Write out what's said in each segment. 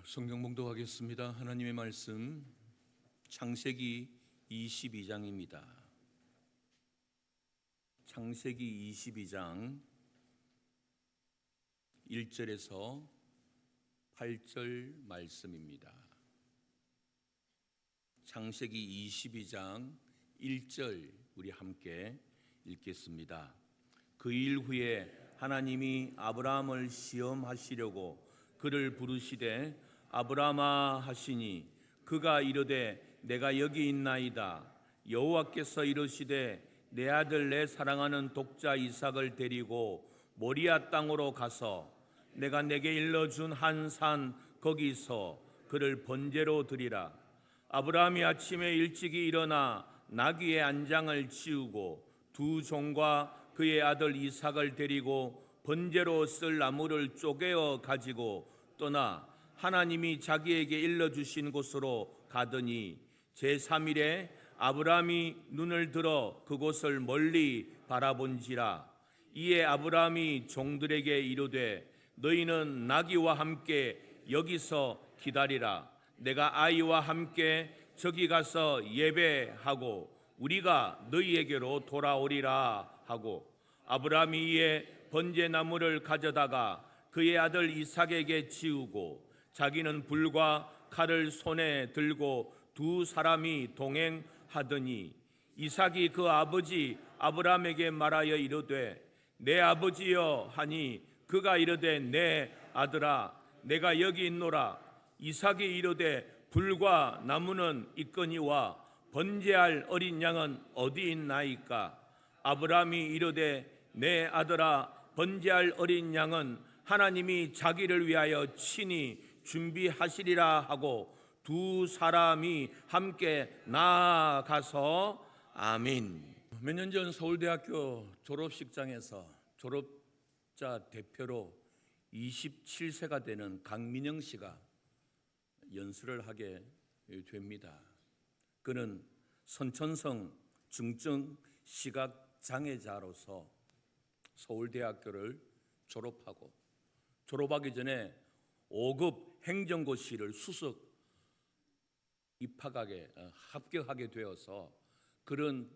성경 봉독하겠습니다. 하나님의 말씀 창세기 22장입니다. 창세기 22장 1절에서 8절 말씀입니다. 창세기 22장 1절 우리 함께 읽겠습니다. 그 일 후에 하나님이 아브라함을 시험하시려고 그를 부르시되 아브라함아 하시니 그가 이르되 내가 여기 있나이다. 여호와께서 이르시되 내 아들 내 사랑하는 독자 이삭을 데리고 모리아 땅으로 가서 내가 내게 일러준 한 산 거기서 그를 번제로 드리라. 아브라함이 아침에 일찍이 일어나 나귀의 안장을 치우고 두 종과 그의 아들 이삭을 데리고 번제로 쓸 나무를 쪼개어 가지고 떠나 하나님이 자기에게 일러주신 곳으로 가더니 제3일에 아브라함이 눈을 들어 그곳을 멀리 바라본지라. 이에 아브라함이 종들에게 이르되 너희는 나귀와 함께 여기서 기다리라. 내가 아이와 함께 저기 가서 예배하고 우리가 너희에게로 돌아오리라 하고 아브라함이 이에 번제나무를 가져다가 그의 아들 이삭에게 치우고 자기는 불과 칼을 손에 들고 두 사람이 동행하더니 이삭이 그 아버지 아브라함에게 말하여 이르되 내 아버지여 하니 그가 이르되 내 아들아 내가 여기 있노라. 이삭이 이르되 불과 나무는 있거니와 번제할 어린 양은 어디 있나이까. 아브라함이 이르되 내 아들아 번제할 어린 양은 하나님이 자기를 위하여 친히 준비하시리라 하고 두 사람이 함께 나아가서 아멘. 몇 년 전 서울대학교 졸업식장에서 졸업자 대표로 27세가 되는 강민영 씨가 연설을 하게 됩니다. 그는 선천성 중증 시각장애자로서 서울대학교를 졸업하기 전에 5급 행정고시를 수석 입학하게 합격하게 되어서 그런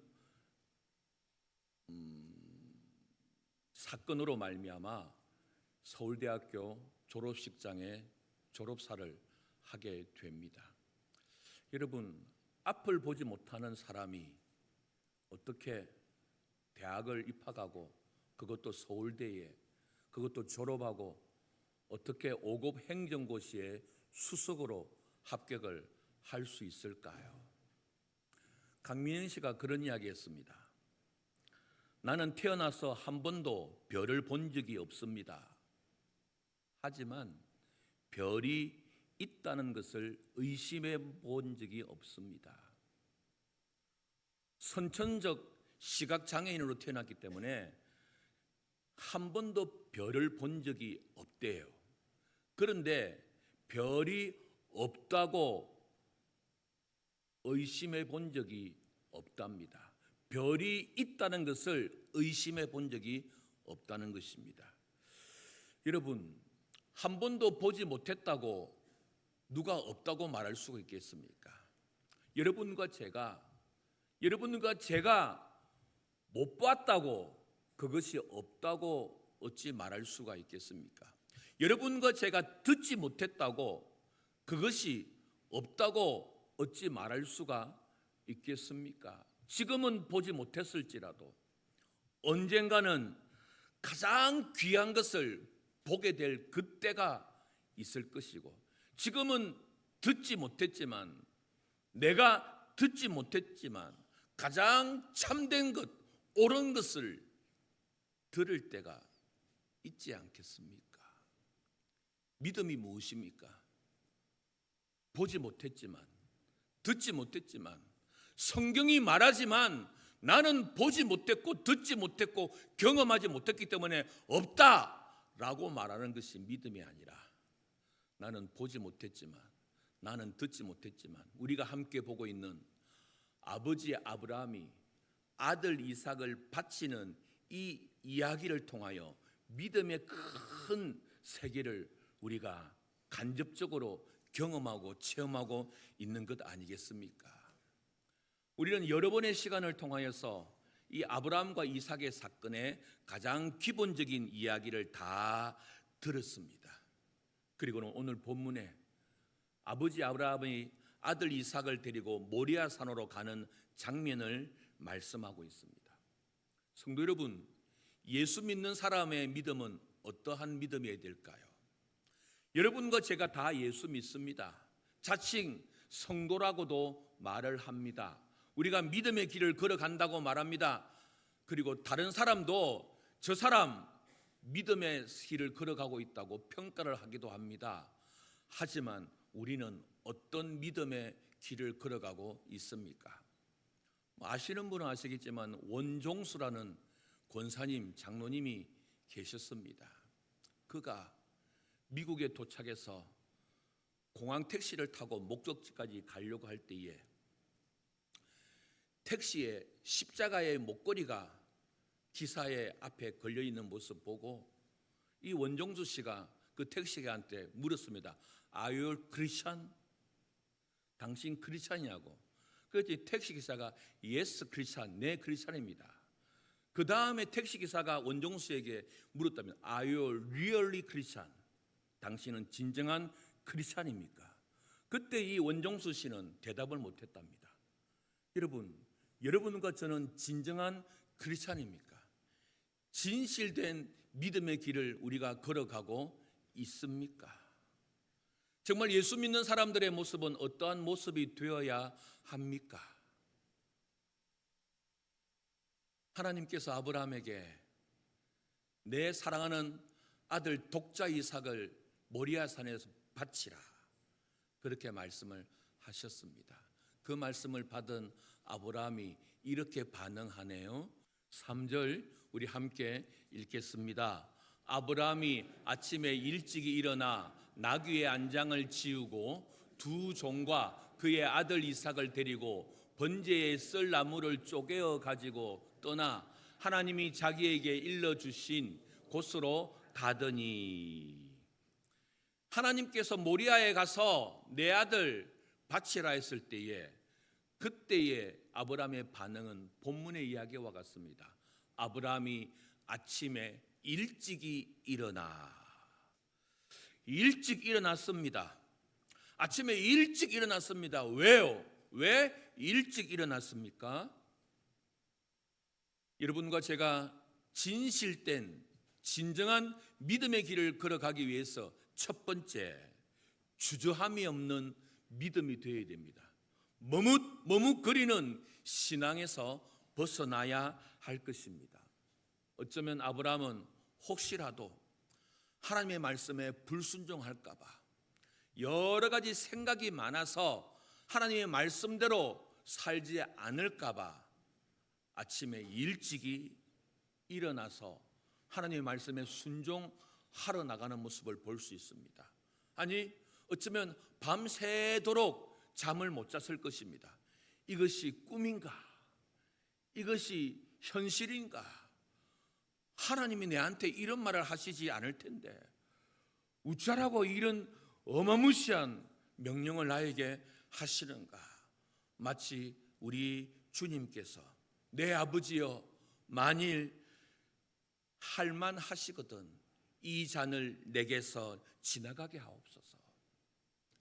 사건으로 말미암아 서울대학교 졸업식장에 졸업사를 하게 됩니다. 여러분, 앞을 보지 못하는 사람이 어떻게 대학을 입학하고 그것도 서울대에 그것도 졸업하고 어떻게 5급 행정고시에 수석으로 합격을 할 수 있을까요? 강민영 씨가 그런 이야기했습니다. 나는 태어나서 한 번도 별을 본 적이 없습니다. 하지만 별이 있다는 것을 의심해 본 적이 없습니다. 선천적 시각장애인으로 태어났기 때문에 한 번도 별을 본 적이 없대요. 그런데 별이 없다고 의심해 본 적이 없답니다. 별이 있다는 것을 의심해 본 적이 없다는 것입니다. 여러분, 한 번도 보지 못했다고 누가 없다고 말할 수가 있겠습니까? 여러분과 제가 못 봤다고 그것이 없다고 어찌 말할 수가 있겠습니까? 여러분과 제가 듣지 못했다고 그것이 없다고 어찌 말할 수가 있겠습니까? 지금은 보지 못했을지라도 언젠가는 가장 귀한 것을 보게 될 그때가 있을 것이고 지금은 듣지 못했지만 내가 듣지 못했지만 가장 참된 것, 옳은 것을 들을 때가 있지 않겠습니까? 믿음이 무엇입니까? 보지 못했지만 듣지 못했지만 성경이 말하지만 나는 보지 못했고 듣지 못했고 경험하지 못했기 때문에 없다라고 말하는 것이 믿음이 아니라 나는 보지 못했지만 나는 듣지 못했지만 우리가 함께 보고 있는 아버지 아브라함이 아들 이삭을 바치는 이 이야기를 통하여 믿음의 큰 세계를 우리가 간접적으로 경험하고 체험하고 있는 것 아니겠습니까? 우리는 여러 번의 시간을 통하여서 이 아브라함과 이삭의 사건의 가장 기본적인 이야기를 다 들었습니다. 그리고는 오늘 본문에 아버지 아브라함이 아들 이삭을 데리고 모리아 산으로 가는 장면을 말씀하고 있습니다. 성도 여러분, 예수 믿는 사람의 믿음은 어떠한 믿음이어야 될까요? 여러분과 제가 다 예수 믿습니다. 자칭 성도라고도 말을 합니다. 우리가 믿음의 길을 걸어간다고 말합니다. 그리고 다른 사람도 저 사람 믿음의 길을 걸어가고 있다고 평가를 하기도 합니다. 하지만 우리는 어떤 믿음의 길을 걸어가고 있습니까? 아시는 분은 아시겠지만 원종수라는 권사님, 장로님이 계셨습니다. 그가 미국에 도착해서 공항 택시를 타고 목적지까지 가려고 할 때에 택시에 십자가의 목걸이가 기사의 앞에 걸려있는 모습 보고 이 원종수 씨가 그 택시기사한테 물었습니다. Are you Christian? 당신 크리스찬이냐고. 그랬더니 택시기사가 Yes, Christian. 네, 크리스찬입니다. 그 다음에 택시기사가 원종수에게 물었다면 Are you really Christian? 당신은 진정한 크리스찬입니까? 그때 이 원종수 씨는 대답을 못했답니다. 여러분과 저는 진정한 크리스찬입니까? 진실된 믿음의 길을 우리가 걸어가고 있습니까? 정말 예수 믿는 사람들의 모습은 어떠한 모습이 되어야 합니까? 하나님께서 아브라함에게 내 사랑하는 아들 독자 이삭을 모리아 산에서 바치라, 그렇게 말씀을 하셨습니다. 그 말씀을 받은 아브라함이 이렇게 반응하네요. 3절 우리 함께 읽겠습니다. 아브라함이 아침에 일찍이 일어나 나귀의 안장을 지우고 두 종과 그의 아들 이삭을 데리고 번제의 썰 나무를 쪼개어 가지고 떠나 하나님이 자기에게 일러주신 곳으로 가더니, 하나님께서 모리아에 가서 내 아들 바치라 했을 때에 그때의 아브라함의 반응은 본문의 이야기와 같습니다. 아브라함이 아침에 일찍이 일어났습니다. 아침에 일찍 일어났습니다. 왜요? 왜 일찍 일어났습니까? 여러분과 제가 진실된 진정한 믿음의 길을 걸어가기 위해서 첫 번째, 주저함이 없는 믿음이 되어야 됩니다. 머뭇거리는 신앙에서 벗어나야 할 것입니다. 어쩌면 아브라함은 혹시라도 하나님의 말씀에 불순종할까 봐 여러 가지 생각이 많아서 하나님의 말씀대로 살지 않을까 봐 아침에 일찍이 일어나서 하나님의 말씀에 순종하러 나가는 모습을 볼 수 있습니다. 아니, 어쩌면 밤새도록 잠을 못 잤을 것입니다. 이것이 꿈인가? 이것이 현실인가? 하나님이 내한테 이런 말을 하시지 않을 텐데 어쩌라고 이런 어마무시한 명령을 나에게 하시는가? 마치 우리 주님께서 내 아버지여, 만일 할만하시거든 이 잔을 내게서 지나가게 하옵소서.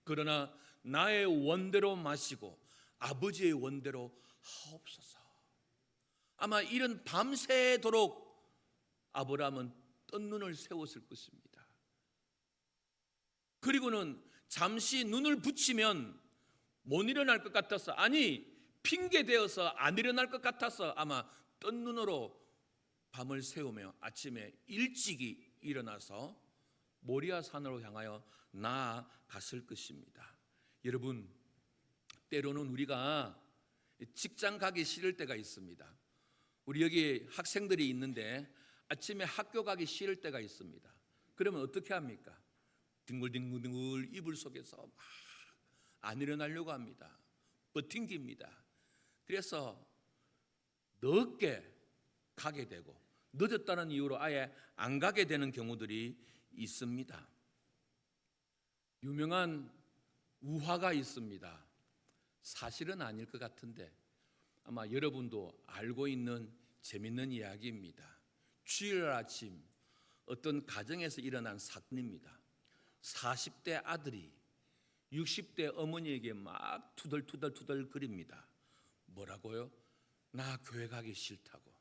그러나 나의 원대로 마시고 아버지의 원대로 하옵소서. 아마 이런 밤새도록 아브라함은 뜬 눈을 세웠을 것입니다. 그리고는 잠시 눈을 붙이면 못 일어날 것 같아서, 아니 핑계대어서 안 일어날 것 같아서 아마 뜬 눈으로 밤을 새우며 아침에 일찍이 일어나서 모리아 산으로 향하여 나아갔을 것입니다. 여러분, 때로는 우리가 직장 가기 싫을 때가 있습니다. 우리 여기 학생들이 있는데 아침에 학교 가기 싫을 때가 있습니다. 그러면 어떻게 합니까? 뒹굴뒹굴 이불 속에서 막 안 일어나려고 합니다. 버팅깁니다. 그래서 늦게 가게 되고 늦었다는 이유로 아예 안 가게 되는 경우들이 있습니다. 유명한 우화가 있습니다. 사실은 아닐 것 같은데 아마 여러분도 알고 있는 재밌는 이야기입니다. 주일 아침 어떤 가정에서 일어난 사건입니다. 40대 아들이 60대 어머니에게 막 투덜투덜 거립니다. 뭐라고요? 나 교회 가기 싫다고.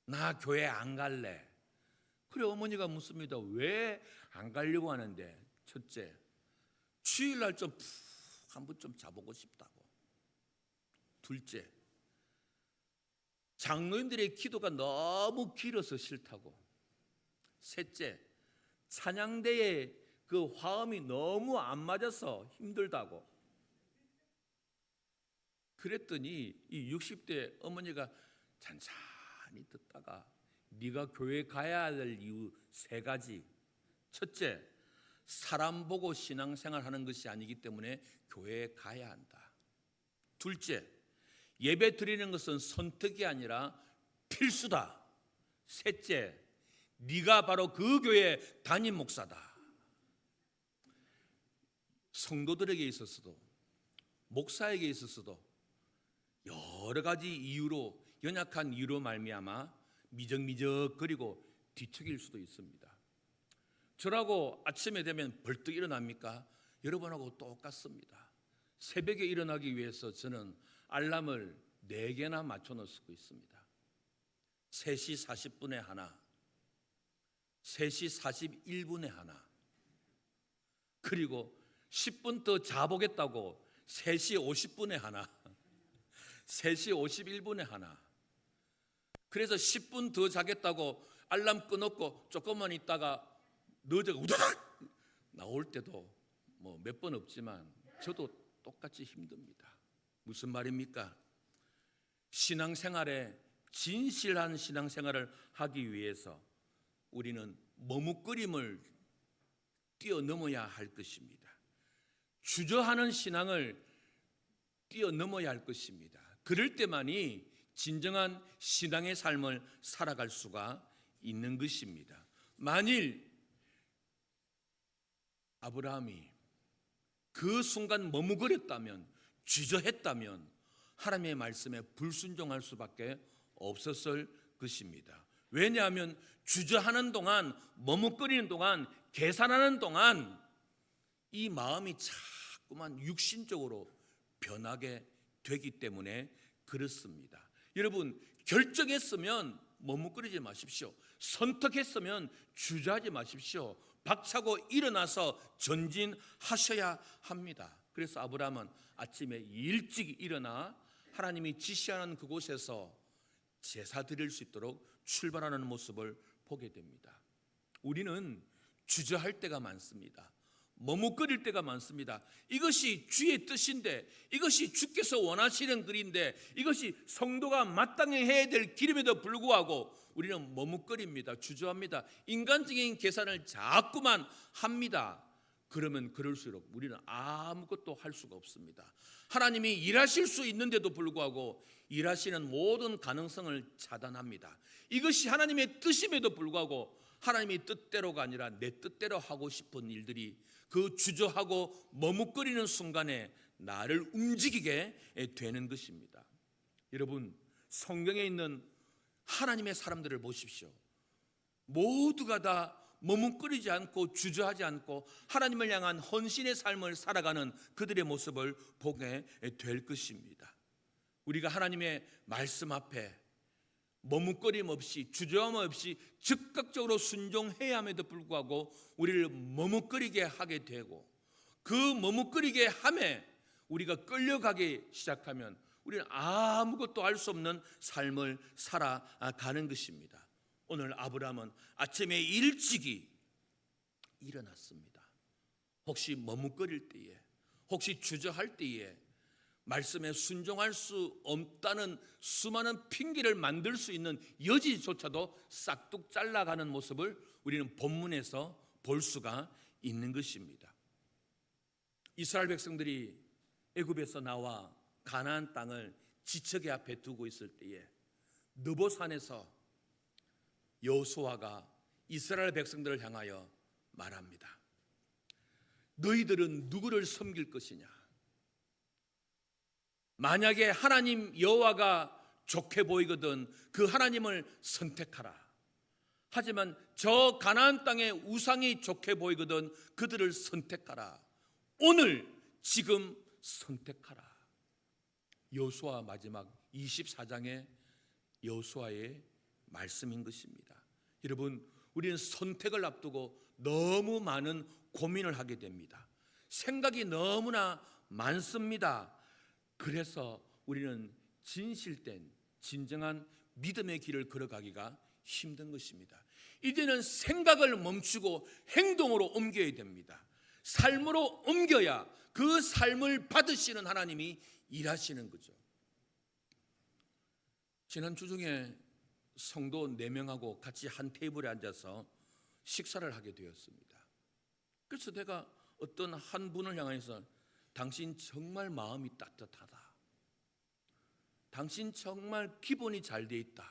나 교회 안 갈래. 그래 어머니가 묻습니다. 왜 안 가려고 하는데? 첫째, 주일날 좀 푹 한번 좀 자보고 싶다고. 둘째, 장로님들의 기도가 너무 길어서 싫다고. 셋째, 찬양대의 그 화음이 너무 안 맞아서 힘들다고. 그랬더니 이 60대 어머니가 잔잔히 듣다가 네가 교회 가야 할 이유 3가지. 첫째, 사람 보고 신앙생활하는 것이 아니기 때문에 교회에 가야 한다. 둘째, 예배 드리는 것은 선택이 아니라 필수다. 셋째, 네가 바로 그 교회 담임 목사다. 성도들에게 있어서도 목사에게 있어서도 여러 가지 이유로 연약한 이유로 말미암아 미적미적거리고 뒤척일 수도 있습니다. 저라고 아침에 되면 벌떡 일어납니까? 여러분하고 똑같습니다. 새벽에 일어나기 위해서 저는 알람을 4개나 맞춰 놓고 있습니다. 3시 40분에 하나, 3시 41분에 하나, 그리고 10분 더 자보겠다고 3시 50분에 하나, 3시 51분에 하나. 그래서 10분 더 자겠다고 알람 끊었고 조금만 있다가 늦어가 우다닥 나올 때도 뭐 몇 번 없지만 저도 똑같이 힘듭니다. 무슨 말입니까? 신앙생활에 진실한 신앙생활을 하기 위해서 우리는 머뭇거림을 뛰어넘어야 할 것입니다. 주저하는 신앙을 뛰어넘어야 할 것입니다. 그럴 때만이 진정한 신앙의 삶을 살아갈 수가 있는 것입니다. 만일 아브라함이 그 순간 머뭇거렸다면, 주저했다면 하나님의 말씀에 불순종할 수밖에 없었을 것입니다. 왜냐하면 주저하는 동안, 머뭇거리는 동안, 계산하는 동안 이 마음이 자꾸만 육신적으로 변하게 되기 때문에 그렇습니다. 여러분, 결정했으면 머뭇거리지 마십시오. 선택했으면 주저하지 마십시오. 박차고 일어나서 전진하셔야 합니다. 그래서 아브라함은 아침에 일찍 일어나 하나님이 지시하는 그곳에서 제사 드릴 수 있도록 출발하는 모습을 보게 됩니다. 우리는 주저할 때가 많습니다. 머뭇거릴 때가 많습니다. 이것이 주의 뜻인데, 이것이 주께서 원하시는 길인데, 이것이 성도가 마땅히 해야 될 길임에도 불구하고 우리는 머뭇거립니다. 주저합니다. 인간적인 계산을 자꾸만 합니다. 그러면 그럴수록 우리는 아무것도 할 수가 없습니다. 하나님이 일하실 수 있는데도 불구하고 일하시는 모든 가능성을 차단합니다. 이것이 하나님의 뜻임에도 불구하고 하나님의 뜻대로가 아니라 내 뜻대로 하고 싶은 일들이 그 주저하고 머뭇거리는 순간에 나를 움직이게 되는 것입니다. 여러분, 성경에 있는 하나님의 사람들을 보십시오. 모두가 다 머뭇거리지 않고 주저하지 않고 하나님을 향한 헌신의 삶을 살아가는 그들의 모습을 보게 될 것입니다. 우리가 하나님의 말씀 앞에 머뭇거림 없이 주저함 없이 즉각적으로 순종해야 함에도 불구하고 우리를 머뭇거리게 하게 되고, 그 머뭇거리게 함에 우리가 끌려가기 시작하면 우리는 아무것도 할 수 없는 삶을 살아가는 것입니다. 오늘 아브라함은 아침에 일찍이 일어났습니다. 혹시 머뭇거릴 때에, 혹시 주저할 때에 말씀에 순종할 수 없다는 수많은 핑계를 만들 수 있는 여지조차도 싹둑 잘라가는 모습을 우리는 본문에서 볼 수가 있는 것입니다. 이스라엘 백성들이 애굽에서 나와 가나안 땅을 지척의 앞에 두고 있을 때에 느보산에서 여호수아가 이스라엘 백성들을 향하여 말합니다. 너희들은 누구를 섬길 것이냐? 만약에 하나님 여호와가 좋게 보이거든 그 하나님을 선택하라. 하지만 저 가나안 땅의 우상이 좋게 보이거든 그들을 선택하라. 오늘 지금 선택하라. 여호수아 마지막 24장의 여호수아의 말씀인 것입니다. 여러분, 우리는 선택을 앞두고 너무 많은 고민을 하게 됩니다. 생각이 너무나 많습니다. 그래서 우리는 진실된 진정한 믿음의 길을 걸어가기가 힘든 것입니다. 이제는 생각을 멈추고 행동으로 옮겨야 됩니다. 삶으로 옮겨야 그 삶을 받으시는 하나님이 일하시는 거죠. 지난주 중에 성도 4명하고 같이 한 테이블에 앉아서 식사를 하게 되었습니다. 그래서 내가 어떤 한 분을 향해서 당신 정말 마음이 따뜻하다. 당신 정말 기본이 잘 돼 있다.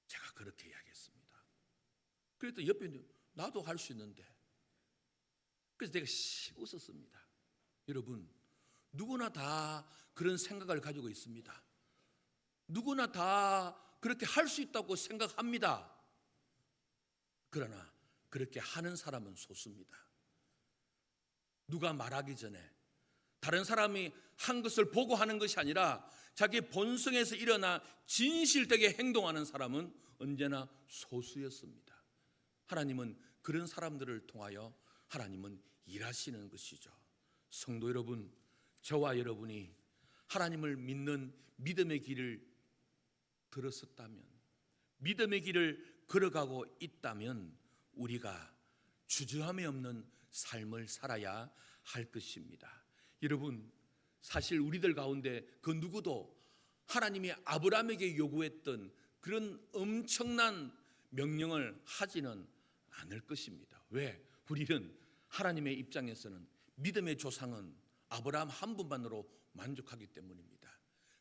제가 그렇게 이야기했습니다. 그랬더니 옆에 있는 나도 할 수 있는데. 그래서 내가 웃었습니다. 여러분, 누구나 다 그런 생각을 가지고 있습니다. 누구나 다 그렇게 할 수 있다고 생각합니다. 그러나 그렇게 하는 사람은 소수입니다. 누가 말하기 전에 다른 사람이 한 것을 보고 하는 것이 아니라 자기 본성에서 일어나 진실되게 행동하는 사람은 언제나 소수였습니다. 하나님은 그런 사람들을 통하여 하나님은 일하시는 것이죠. 성도 여러분, 저와 여러분이 하나님을 믿는 믿음의 길을 들었었다면, 믿음의 길을 걸어가고 있다면 우리가 주저함이 없는 삶을 살아야 할 것입니다. 여러분, 사실 우리들 가운데 그 누구도 하나님이 아브라함에게 요구했던 그런 엄청난 명령을 하지는 않을 것입니다. 왜? 우리는 하나님의 입장에서는 믿음의 조상은 아브라함 한 분만으로 만족하기 때문입니다.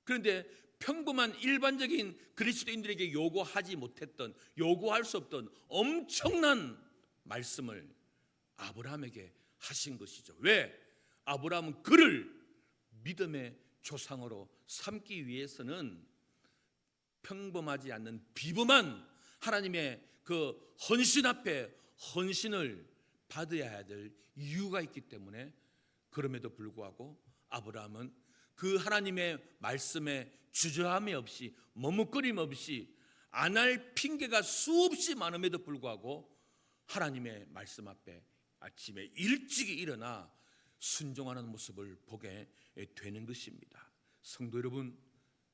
그런데 평범한 일반적인 그리스도인들에게 요구하지 못했던, 요구할 수 없던 엄청난 말씀을 아브라함에게 하신 것이죠. 왜? 아브라함은 그를 믿음의 조상으로 삼기 위해서는 평범하지 않는 비범한 하나님의 그 헌신 앞에 헌신을 받아야 될 이유가 있기 때문에, 그럼에도 불구하고 아브라함은 그 하나님의 말씀에 주저함이 없이, 머뭇거림 없이, 안 할 핑계가 수없이 많음에도 불구하고 하나님의 말씀 앞에 아침에 일찍이 일어나 순종하는 모습을 보게 되는 것입니다. 성도 여러분,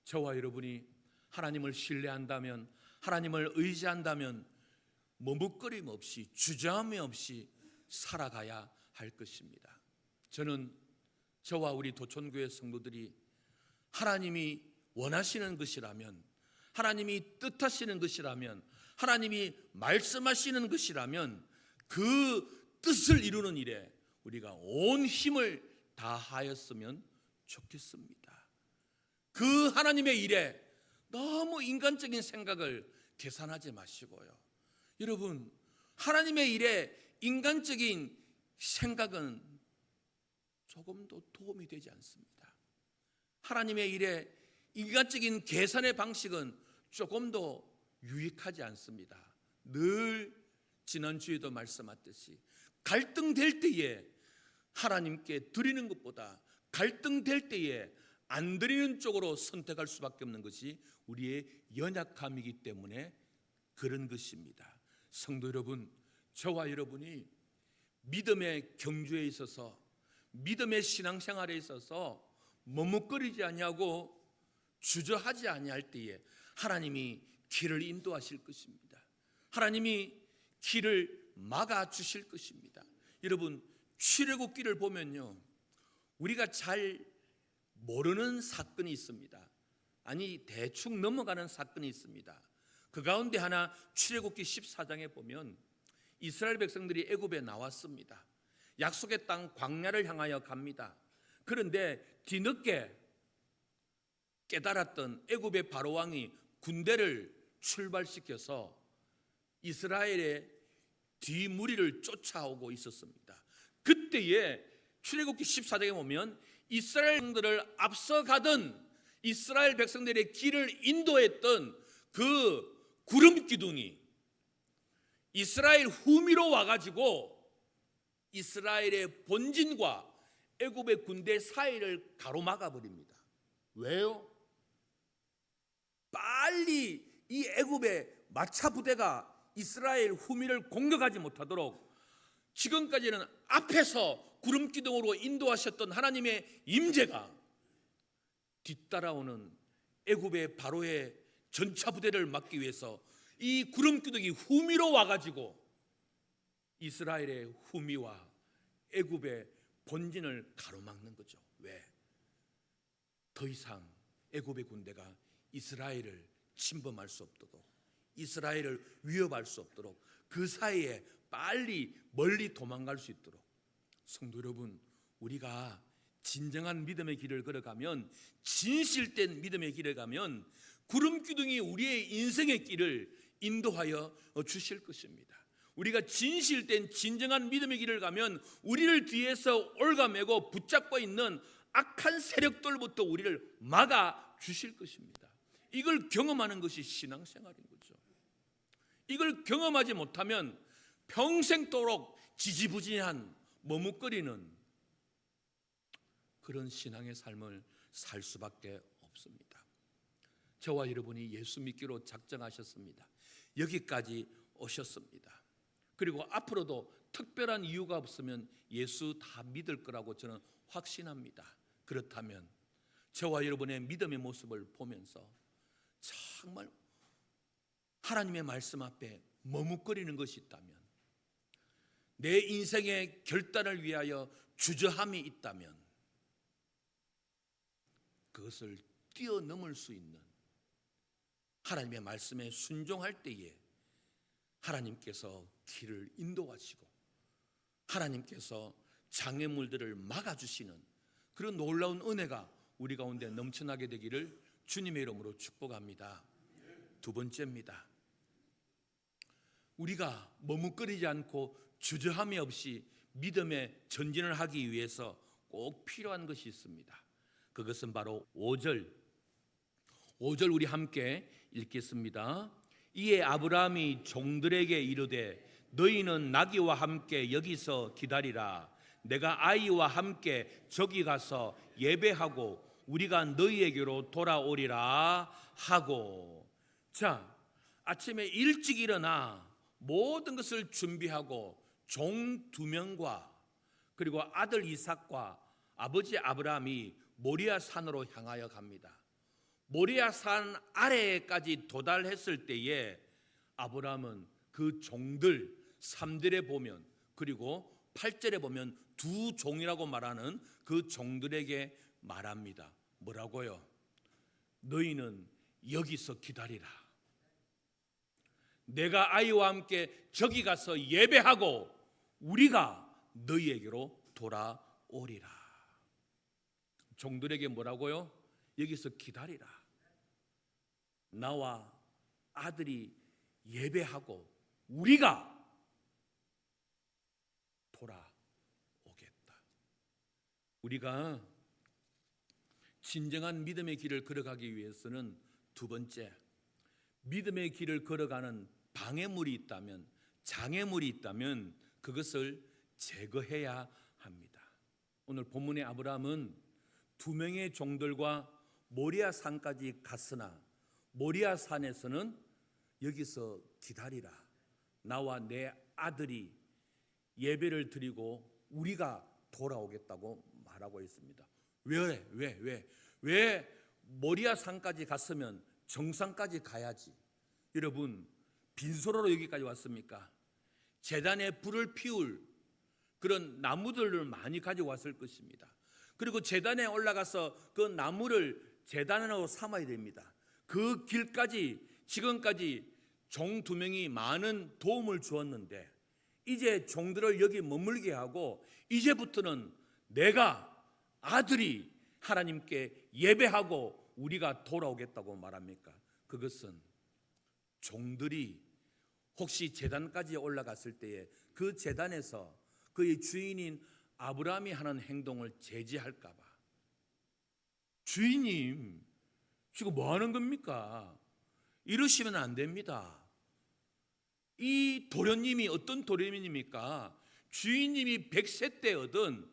저와 여러분이 하나님을 신뢰한다면, 하나님을 의지한다면 머뭇거림 없이, 주저함이 없이 살아가야 할 것입니다. 저는 저와 우리 도촌교회 성도들이 하나님이 원하시는 것이라면, 하나님이 뜻하시는 것이라면, 하나님이 말씀하시는 것이라면 그 뜻을 이루는 일에 우리가 온 힘을 다하였으면 좋겠습니다. 그 하나님의 일에 너무 인간적인 생각을 계산하지 마시고요. 여러분, 하나님의 일에 인간적인 생각은 조금도 도움이 되지 않습니다. 하나님의 일에 인간적인 계산의 방식은 조금도 유익하지 않습니다. 늘 지난주에도 말씀하셨듯이 갈등될 때에 하나님께 드리는 것보다 갈등될 때에 안 드리는 쪽으로 선택할 수밖에 없는 것이 우리의 연약함이기 때문에 그런 것입니다. 성도 여러분, 저와 여러분이 믿음의 경주에 있어서, 믿음의 신앙생활에 있어서 머뭇거리지 아니하고 주저하지 아니할 때에 하나님이 길을 인도하실 것입니다. 하나님이 길을 막아주실 것입니다. 여러분, 출애굽기를 보면요, 우리가 잘 모르는 사건이 있습니다. 아니, 대충 넘어가는 사건이 있습니다. 그 가운데 하나, 출애굽기 14장에 보면 이스라엘 백성들이 애굽에 나왔습니다. 약속의 땅 광야를 향하여 갑니다. 그런데 뒤늦게 깨달았던 애굽의 바로왕이 군대를 출발시켜서 이스라엘의 뒤무리를 쫓아오고 있었습니다. 그때에 출애굽기 14장에 보면 이스라엘 백성들을 앞서가던 이스라엘 백성들의 길을 인도했던 그 구름 기둥이 이스라엘 후미로 와가지고 이스라엘의 본진과 애굽의 군대 사이를 가로막아 버립니다. 왜요? 빨리 이 애굽의 마차 부대가 이스라엘 후미를 공격하지 못하도록 지금까지는 앞에서 구름 기둥으로 인도하셨던 하나님의 임재가 뒤따라오는 애굽의 바로의 전차 부대를 막기 위해서 이 구름 기둥이 후미로 와가지고 이스라엘의 후미와 애굽의 본진을 가로막는 거죠. 왜? 더 이상 애굽의 군대가 이스라엘을 침범할 수 없도록, 이스라엘을 위협할 수 없도록, 그 사이에 빨리 멀리 도망갈 수 있도록. 성도 여러분, 우리가 진정한 믿음의 길을 걸어가면, 진실된 믿음의 길을 가면 구름 기둥이 우리의 인생의 길을 인도하여 주실 것입니다. 우리가 진실된 진정한 믿음의 길을 가면 우리를 뒤에서 올가매고 붙잡고 있는 악한 세력들부터 우리를 막아 주실 것입니다. 이걸 경험하는 것이 신앙생활인 거죠. 이걸 경험하지 못하면 평생도록 지지부진한 머뭇거리는 그런 신앙의 삶을 살 수밖에 없습니다. 저와 여러분이 예수 믿기로 작정하셨습니다. 여기까지 오셨습니다. 그리고 앞으로도 특별한 이유가 없으면 예수 다 믿을 거라고 저는 확신합니다. 그렇다면 저와 여러분의 믿음의 모습을 보면서 정말 하나님의 말씀 앞에 머뭇거리는 것이 있다면, 내 인생의 결단을 위하여 주저함이 있다면 그것을 뛰어넘을 수 있는 하나님의 말씀에 순종할 때에 하나님께서 길을 인도하시고 하나님께서 장애물들을 막아주시는 그런 놀라운 은혜가 우리 가운데 넘쳐나게 되기를 주님의 이름으로 축복합니다. 두 번째입니다. 우리가 머뭇거리지 않고 주저함이 없이 믿음의 전진을 하기 위해서 꼭 필요한 것이 있습니다. 그것은 바로 5절 우리 함께 읽겠습니다. 이에 아브라함이 종들에게 이르되 너희는 나귀와 함께 여기서 기다리라. 내가 아이와 함께 저기 가서 예배하고 우리가 너희에게로 돌아오리라 하고. 자, 아침에 일찍 일어나 모든 것을 준비하고 종 2명과 그리고 아들 이삭과 아버지 아브라함이 모리아 산으로 향하여 갑니다. 모리아 산 아래까지 도달했을 때에 아브라함은 그 종들 3절에 보면, 그리고 8절에 보면 두 종이라고 말하는 그 종들에게 말합니다. 뭐라고요? 너희는 여기서 기다리라. 내가 아이와 함께 저기 가서 예배하고 우리가 너희에게로 돌아오리라. 종들에게 뭐라고요? 여기서 기다리라. 나와 아들이 예배하고 우리가 돌아오겠다. 우리가 진정한 믿음의 길을 걸어가기 위해서는 두 번째, 믿음의 길을 걸어가는 방해물이 있다면, 장애물이 있다면 그것을 제거해야 합니다. 오늘 본문의 아브라함은 2명의 종들과 모리아 산까지 갔으나 모리아 산에서는 여기서 기다리라. 나와 내 아들이 예배를 드리고 우리가 돌아오겠다고 말하고 있습니다. 왜 모리아 산까지 갔으면 정상까지 가야지. 여러분, 빈소로로 여기까지 왔습니까? 제단에 불을 피울 그런 나무들을 많이 가지고 왔을 것입니다. 그리고 제단에 올라가서 그 나무를 제단으로 삼아야 됩니다. 그 길까지 지금까지 종 2명이 많은 도움을 주었는데 이제 종들을 여기 머물게 하고 이제부터는 내가 아들이 하나님께 예배하고 우리가 돌아오겠다고 말합니까? 그것은 종들이 혹시 제단까지 올라갔을 때에 그 제단에서 그의 주인인 아브라함이 하는 행동을 제지할까 봐. 주인님, 지금 뭐 하는 겁니까? 이러시면 안 됩니다. 이 도련님이 어떤 도련님입니까? 주인님이 100세 때 얻은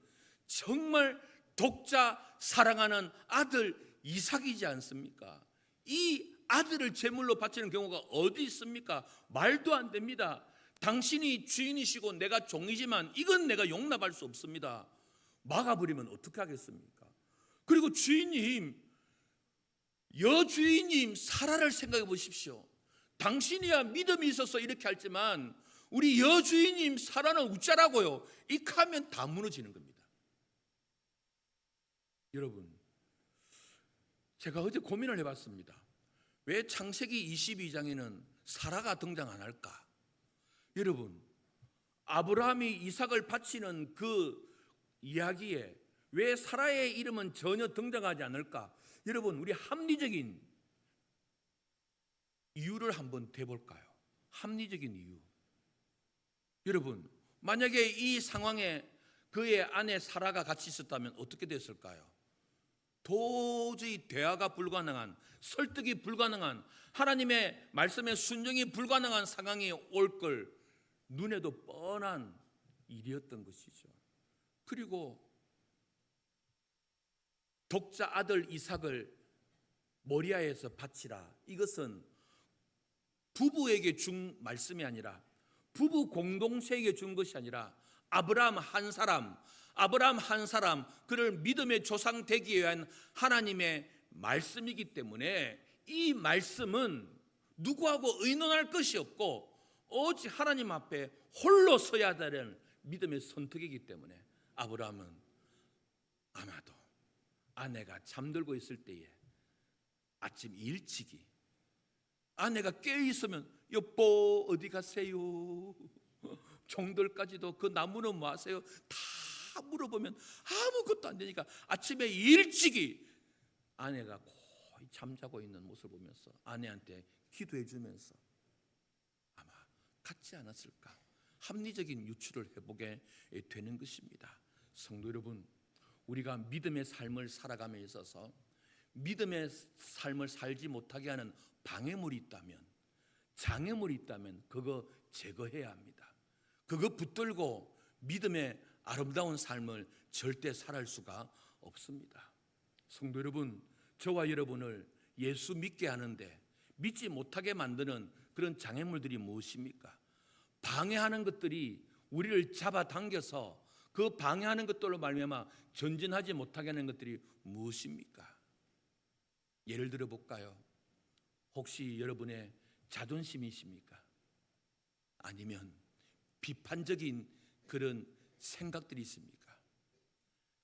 정말 독자 사랑하는 아들 이삭이지 않습니까? 이 아들을 제물로 바치는 경우가 어디 있습니까? 말도 안 됩니다. 당신이 주인이시고 내가 종이지만 이건 내가 용납할 수 없습니다. 막아버리면 어떻게 하겠습니까? 그리고 주인님, 여주인님 사라를 생각해 보십시오. 당신이야 믿음이 있어서 이렇게 할지만 우리 여주인님 사라는 웃자라고요. 이렇게 하면 다 무너지는 겁니다. 여러분, 제가 어제 고민을 해봤습니다. 왜 창세기 22장에는 사라가 등장 안 할까? 여러분, 아브라함이 이삭을 바치는 그 이야기에 왜 사라의 이름은 전혀 등장하지 않을까? 여러분, 우리 합리적인 이유를 한번 대볼까요? 합리적인 이유. 여러분, 만약에 이 상황에 그의 아내 사라가 같이 있었다면 어떻게 됐을까요? 도저히 대화가 불가능한, 설득이 불가능한, 하나님의 말씀에 순종이 불가능한 상황이 올 걸 눈에도 뻔한 일이었던 것이죠. 그리고 독자 아들 이삭을 모리아에서 바치라. 이것은 부부에게 준 말씀이 아니라, 부부 공동체에게 준 것이 아니라 아브라함 한 사람, 그를 믿음의 조상 되기 위한 하나님의 말씀이기 때문에 이 말씀은 누구하고 의논할 것이 없고 오직 하나님 앞에 홀로 서야 되는 믿음의 선택이기 때문에 아브라함은 아마도 아내가 잠들고 있을 때에 아침 일찍이 아내가 깨어있으면 여보 어디 가세요? 종들까지도 그 나무는 뭐 하세요? 다 물어보면 아무것도 안 되니까 아침에 일찍이 아내가 거의 잠자고 있는 모습을 보면서 아내한테 기도해 주면서 아마 같지 않았을까 합리적인 유추를 해보게 되는 것입니다. 성도 여러분, 우리가 믿음의 삶을 살아감에 있어서 믿음의 삶을 살지 못하게 하는 방해물이 있다면, 장애물이 있다면 그거 제거해야 합니다. 그거 붙들고 믿음의 아름다운 삶을 절대 살아갈 수가 없습니다. 성도 여러분, 저와 여러분을 예수 믿게 하는데 믿지 못하게 만드는 그런 장애물들이 무엇입니까? 방해하는 것들이 우리를 잡아당겨서 그 방해하는 것들로 말미암아 전진하지 못하게 하는 것들이 무엇입니까? 예를 들어 볼까요? 혹시 여러분의 자존심이십니까? 아니면 비판적인 그런 생각들이 있습니까?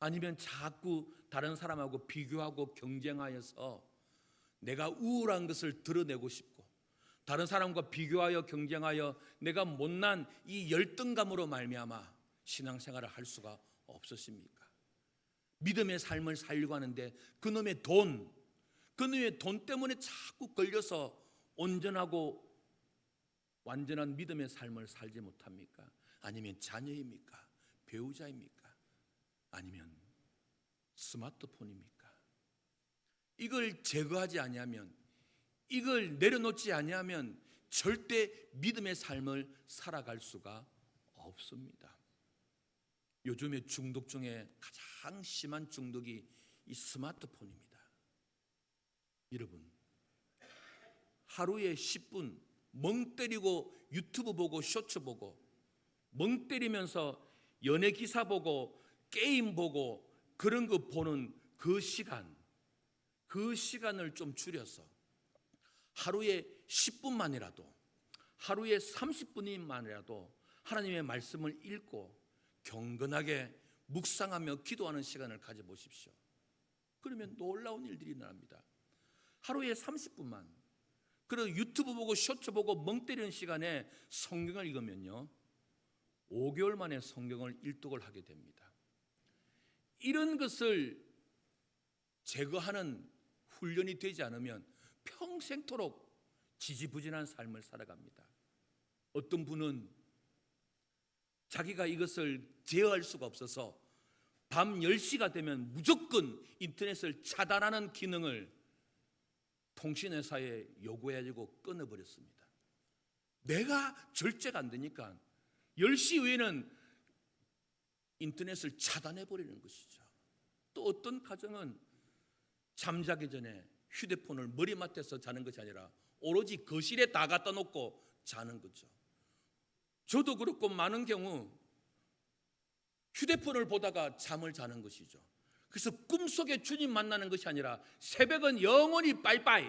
아니면 자꾸 다른 사람하고 비교하고 경쟁하여서 내가 우월한 것을 드러내고 싶고 다른 사람과 비교하여 경쟁하여 내가 못난 이 열등감으로 말미암아 신앙생활을 할 수가 없으십니까? 믿음의 삶을 살려고 하는데 그놈의 돈 때문에 자꾸 걸려서 온전하고 완전한 믿음의 삶을 살지 못합니까? 아니면 자녀입니까? 배우자입니까? 아니면 스마트폰입니까? 이걸 제거하지 아니하면, 이걸 내려놓지 아니하면 절대 믿음의 삶을 살아갈 수가 없습니다. 요즘의 중독 중에 가장 심한 중독이 이 스마트폰입니다. 여러분, 하루에 10분 멍 때리고 유튜브 보고 쇼츠 보고 멍 때리면서 연예 기사 보고 게임 보고 그런 거 보는 그 시간을 좀 줄여서 하루에 10분만이라도 하루에 30분만이라도 하나님의 말씀을 읽고 경건하게 묵상하며 기도하는 시간을 가져보십시오. 그러면 놀라운 일들이 일어납니다. 하루에 30분만 그리고 유튜브 보고 쇼츠 보고 멍 때리는 시간에 성경을 읽으면요 5개월 만에 성경을 일독을 하게 됩니다. 이런 것을 제거하는 훈련이 되지 않으면 평생토록 지지부진한 삶을 살아갑니다. 어떤 분은 자기가 이것을 제어할 수가 없어서 밤 10시가 되면 무조건 인터넷을 차단하는 기능을 통신회사에 요구해가지고 끊어버렸습니다. 내가 절제가 안 되니까 10시 이후에는 인터넷을 차단해버리는 것이죠. 또 어떤 가정은 잠자기 전에 휴대폰을 머리맡에서 자는 것이 아니라 오로지 거실에 다 갖다 놓고 자는 거죠. 저도 그렇고 많은 경우 휴대폰을 보다가 잠을 자는 것이죠. 그래서 꿈속에 주님 만나는 것이 아니라 새벽은 영원히 빠이빠이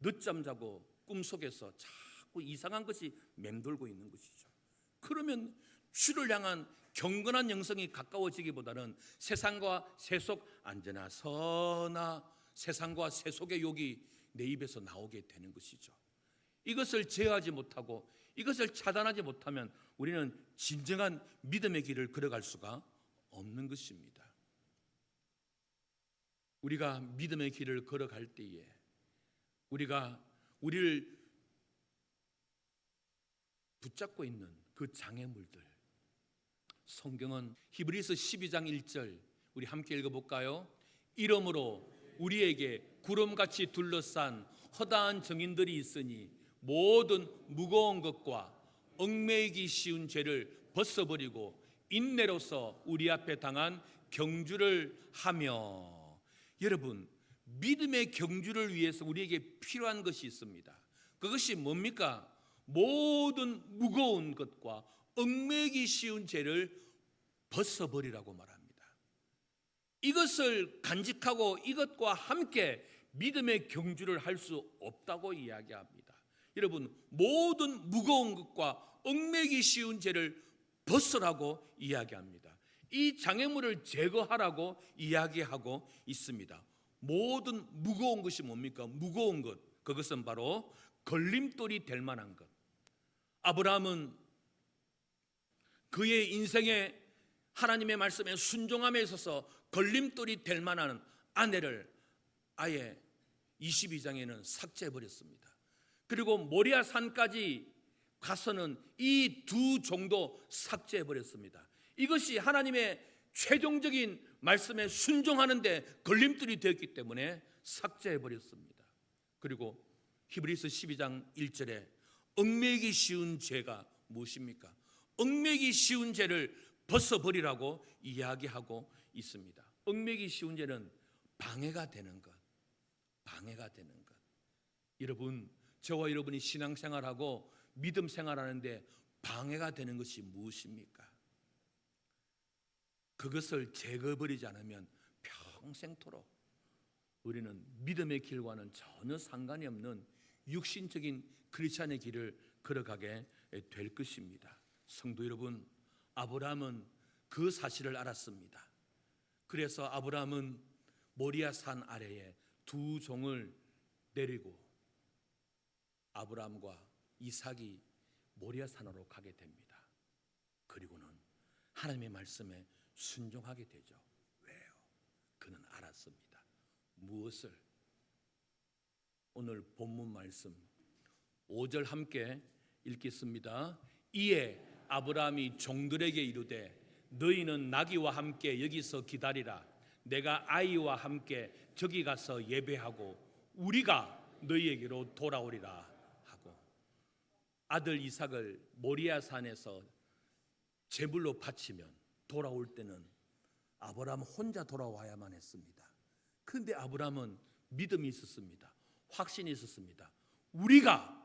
늦잠 자고 꿈속에서 자꾸 이상한 것이 맴돌고 있는 것이죠. 그러면 주를 향한 경건한 영성이 가까워지기보다는 세상과 세속 언제나 서나 세상과 세속의 욕이 내 입에서 나오게 되는 것이죠. 이것을 제어하지 못하고 이것을 차단하지 못하면 우리는 진정한 믿음의 길을 걸어갈 수가 없는 것입니다. 우리가 믿음의 길을 걸어갈 때에 우리를 붙잡고 있는 그 장애물들, 성경은 히브리서 12장 1절 우리 함께 읽어볼까요? 이러므로 우리에게 구름같이 둘러싼 허다한 정인들이 있으니 모든 무거운 것과 얽매이기 쉬운 죄를 벗어버리고 인내로서 우리 앞에 당한 경주를 하며. 여러분, 믿음의 경주를 위해서 우리에게 필요한 것이 있습니다. 그것이 뭡니까? 모든 무거운 것과 얽매이기 쉬운 죄를 벗어버리라고 말합니다. 이것을 간직하고 이것과 함께 믿음의 경주를 할 수 없다고 이야기합니다. 여러분, 모든 무거운 것과 얽매이기 쉬운 죄를 벗으라고 이야기합니다. 이 장애물을 제거하라고 이야기하고 있습니다. 모든 무거운 것이 뭡니까? 무거운 것, 그것은 바로 걸림돌이 될 만한 것. 아브라함은 그의 인생에 하나님의 말씀에 순종함에 있어서 걸림돌이 될 만한 아내를 아예 22장에는 삭제해버렸습니다. 그리고 모리아 산까지 가서는 이 두 종도 삭제해버렸습니다. 이것이 하나님의 최종적인 말씀에 순종하는 데 걸림돌이 되었기 때문에 삭제해버렸습니다. 그리고 히브리서 12장 1절에 얽매이기 쉬운 죄가 무엇입니까? 얽매이기 쉬운 죄를 벗어버리라고 이야기하고 있습니다. 얽매이기 쉬운 죄는 방해가 되는 것, 방해가 되는 것. 여러분, 저와 여러분이 신앙생활하고 믿음 생활하는데 방해가 되는 것이 무엇입니까? 그것을 제거해버리지 않으면 평생토록 우리는 믿음의 길과는 전혀 상관이 없는 육신적인 크리스찬의 길을 걸어가게 될 것입니다. 성도 여러분, 아브라함은 그 사실을 알았습니다. 그래서 아브라함은 모리아 산 아래에 두 종을 내리고 아브라함과 이삭이 모리아 산으로 가게 됩니다. 그리고는 하나님의 말씀에 순종하게 되죠. 왜요? 그는 알았습니다. 무엇을? 오늘 본문 말씀 5절 함께 읽겠습니다. 이에 아브라함이 종들에게 이르되 너희는 나귀와 함께 여기서 기다리라. 내가 아이와 함께 저기 가서 예배하고 우리가 너희에게로 돌아오리라 하고, 아들 이삭을 모리아 산에서 제물로 바치면 돌아올 때는 아브라함 혼자 돌아와야만 했습니다. 그런데 아브라함은 믿음이 있었습니다. 확신이 있었습니다. 우리가,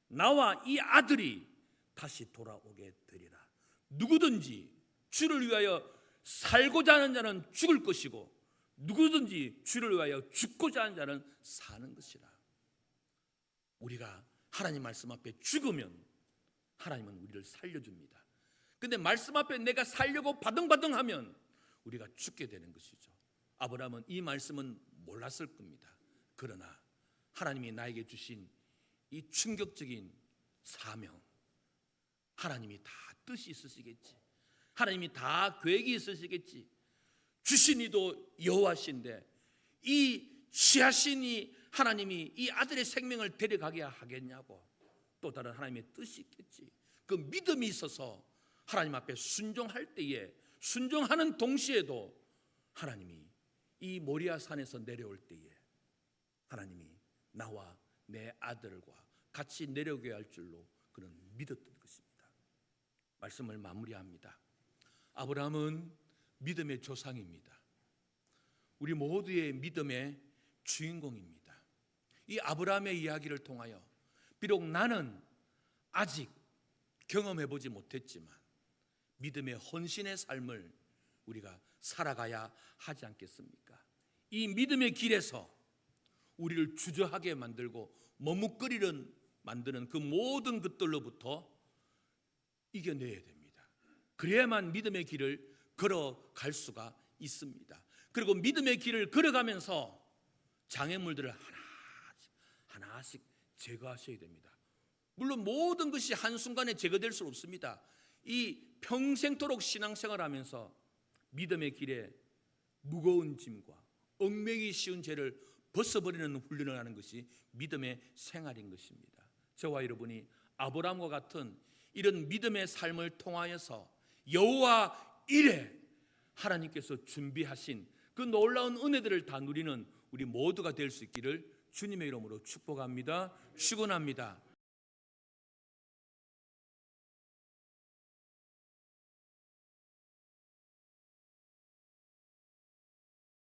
나와 이 아들이 다시 돌아오게 되리라. 누구든지 주를 위하여 살고자 하는 자는 죽을 것이고 누구든지 주를 위하여 죽고자 하는 자는 사는 것이라. 우리가 하나님 말씀 앞에 죽으면 하나님은 우리를 살려줍니다. 근데 말씀 앞에 내가 살려고 바등바등하면 우리가 죽게 되는 것이죠. 아브라함은 이 말씀은 몰랐을 겁니다. 그러나 하나님이 나에게 주신 이 충격적인 사명, 하나님이 다 뜻이 있으시겠지, 하나님이 다 계획이 있으시겠지, 주신 이도 여호와신데 이 취하신 이 하나님이 이 아들의 생명을 데려가게 하겠냐고, 또 다른 하나님의 뜻이 있겠지. 그 믿음이 있어서 하나님 앞에 순종할 때에 순종하는 동시에도 하나님이 이 모리아 산에서 내려올 때에 하나님이 나와 내 아들과 같이 내려오게 할 줄로 그는 믿었던 것입니다. 말씀을 마무리합니다. 아브라함은 믿음의 조상입니다. 우리 모두의 믿음의 주인공입니다. 이 아브라함의 이야기를 통하여 비록 나는 아직 경험해보지 못했지만 믿음의 헌신의 삶을 우리가 살아가야 하지 않겠습니까? 이 믿음의 길에서 우리를 주저하게 만들고 머뭇거리는 만드는 그 모든 것들로부터 이겨내야 됩니다. 그래야만 믿음의 길을 걸어갈 수가 있습니다. 그리고 믿음의 길을 걸어가면서 장애물들을 하나씩 제거하셔야 됩니다. 물론 모든 것이 한순간에 제거될 수 없습니다. 이 평생토록 신앙생활하면서 믿음의 길에 무거운 짐과 얽매기 쉬운 죄를 벗어버리는 훈련을 하는 것이 믿음의 생활인 것입니다. 저와 여러분이 아브라함과 같은 이런 믿음의 삶을 통하여서 여호와 이레 하나님께서 준비하신 그 놀라운 은혜들을 다 누리는 우리 모두가 될 수 있기를 주님의 이름으로 축복합니다. 축원합니다.